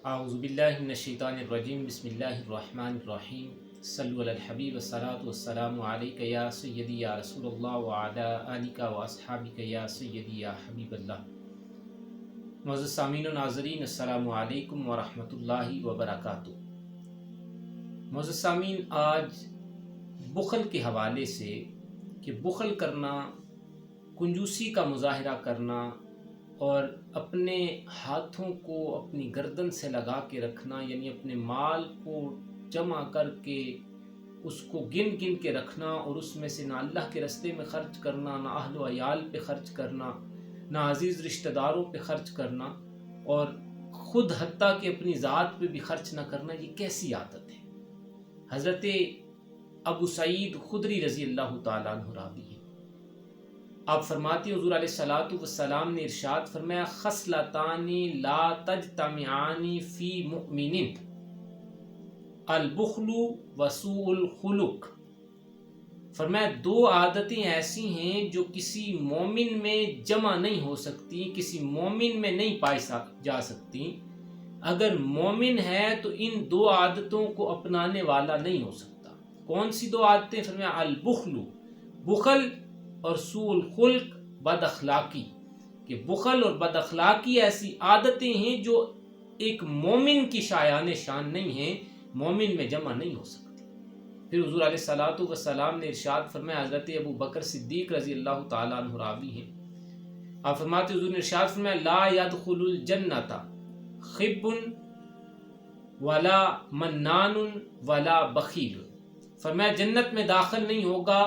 اعوذ باللہ من الشیطان الرجیم بسم اللہ الرحمن الرحیم صلو علی الحبیب والصلاة والسلام علیک یا سیدی یا رسول اللہ وعلی آلک و اصحابک یا سیدی یا حبیب اللہ۔ معزز سامعین و ناظرین، السلام علیکم ورحمۃ اللہ وبرکاتہ۔ معزز سامعین، آج بخل کے حوالے سے کہ بخل کرنا، کنجوسی کا مظاہرہ کرنا اور اپنے ہاتھوں کو اپنی گردن سے لگا کے رکھنا، یعنی اپنے مال کو جمع کر کے اس کو گن گن کے رکھنا اور اس میں سے نہ اللہ کے راستے میں خرچ کرنا، نہ اہل و عیال پہ خرچ کرنا، نہ عزیز رشتہ داروں پہ خرچ کرنا، اور خود حتیٰ کہ اپنی ذات پہ بھی خرچ نہ کرنا، یہ کیسی عادت ہے؟ حضرت ابو سعید خدری رضی اللہ تعالیٰ عنہ راوی ہے۔ آپ فرماتے ہیں حضور علیہ الصلوۃ والسلام نے ارشاد فرمایا، خصلتان لا تجتمعان فی مؤمن، البخل وسوء الخلق۔ فرمایا دو عادتیں ایسی ہیں جو کسی مومن میں جمع نہیں ہو سکتی، کسی مومن میں نہیں پائی جا سکتی۔ اگر مومن ہے تو ان دو عادتوں کو اپنانے والا نہیں ہو سکتا۔ کون سی دو عادتیں؟ فرمایا البخل، بخل، اور سوء الخلق، بد اخلاقی۔ کہ بخل اور بد اخلاقی ایسی عادتیں ہیں جو ایک مومن کی شایان شان نہیں ہیں، مومن میں جمع نہیں ہو سکتی۔ پھر حضور علیہ الصلوۃ والسلام نے ارشاد فرمایا، حضرت ابو بکر صدیق رضی اللہ تعالیٰ عنہ راوی ہیں، آپ فرماتے حضور نے ارشاد فرمایا، لا يدخل الجنۃ خب ولا منان ولا بخیل۔ فرمایا جنت میں داخل نہیں ہوگا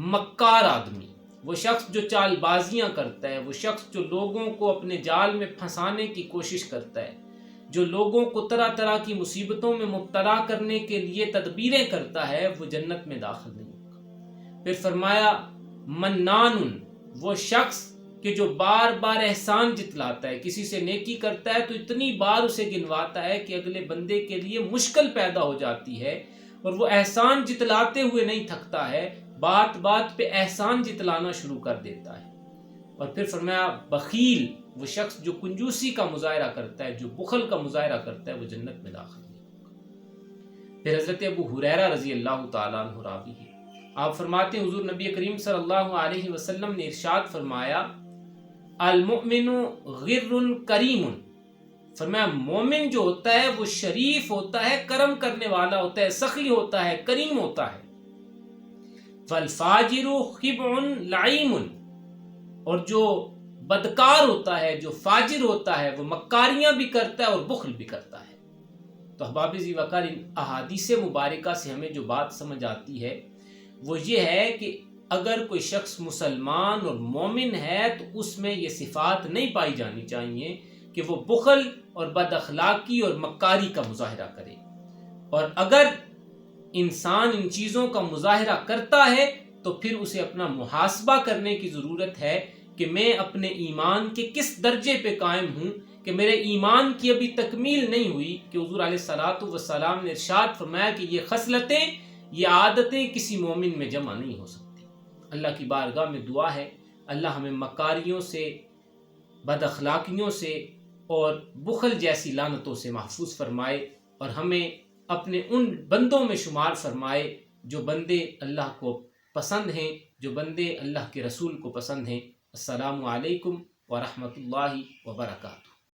مکار آدمی، وہ شخص جو چال بازیاں کرتا ہے، وہ شخص جو لوگوں کو اپنے جال میں پھنسانے کی کوشش کرتا ہے، جو لوگوں کو طرح طرح کی مصیبتوں میں مبتلا کرنے کے لیے تدبیریں کرتا ہے، وہ جنت میں داخل نہیں ہوگا۔ پھر فرمایا منان، وہ شخص کہ جو بار بار احسان جتلاتا ہے، کسی سے نیکی کرتا ہے تو اتنی بار اسے گنواتا ہے کہ اگلے بندے کے لیے مشکل پیدا ہو جاتی ہے، اور وہ احسان جتلاتے ہوئے نہیں تھکتا ہے، بات بات پہ احسان جتلانا شروع کر دیتا ہے۔ اور پھر فرمایا بخیل، وہ شخص جو کنجوسی کا مظاہرہ کرتا ہے، جو بخل کا مظاہرہ کرتا ہے، وہ جنت میں داخل نہیں ہوگا۔ پھر حضرت ابو ہریرہ رضی اللہ تعالیٰ عنہ راوی ہے، آپ فرماتے ہیں حضور نبی کریم صلی اللہ علیہ وسلم نے ارشاد فرمایا، المؤمن غر کریم۔ فرمایا مومن جو ہوتا ہے وہ شریف ہوتا ہے، کرم کرنے والا ہوتا ہے، سخی ہوتا ہے، کریم ہوتا ہے۔ فالفاجر خبع لعیم، اور جو بدکار ہوتا ہے، جو فاجر ہوتا ہے، وہ مکاریاں بھی کرتا ہے اور بخل بھی کرتا ہے۔ تو احباب ذی وقار، ان احادیث مبارکہ سے ہمیں جو بات سمجھ آتی ہے وہ یہ ہے کہ اگر کوئی شخص مسلمان اور مومن ہے تو اس میں یہ صفات نہیں پائی جانی چاہیے کہ وہ بخل اور بد اخلاقی اور مکاری کا مظاہرہ کرے۔ اور اگر انسان ان چیزوں کا مظاہرہ کرتا ہے تو پھر اسے اپنا محاسبہ کرنے کی ضرورت ہے کہ میں اپنے ایمان کے کس درجے پہ قائم ہوں، کہ میرے ایمان کی ابھی تکمیل نہیں ہوئی، کہ حضور علیہ الصلوۃ والسلام نے ارشاد فرمایا کہ یہ خصلتیں، یہ عادتیں کسی مومن میں جمع نہیں ہو سکتی۔ اللہ کی بارگاہ میں دعا ہے اللہ ہمیں مکاریوں سے، بد اخلاقیوں سے اور بخل جیسی لعنتوں سے محفوظ فرمائے، اور ہمیں اپنے ان بندوں میں شمار فرمائے جو بندے اللہ کو پسند ہیں، جو بندے اللہ کے رسول کو پسند ہیں۔ السلام علیکم ورحمۃ اللہ وبرکاتہ۔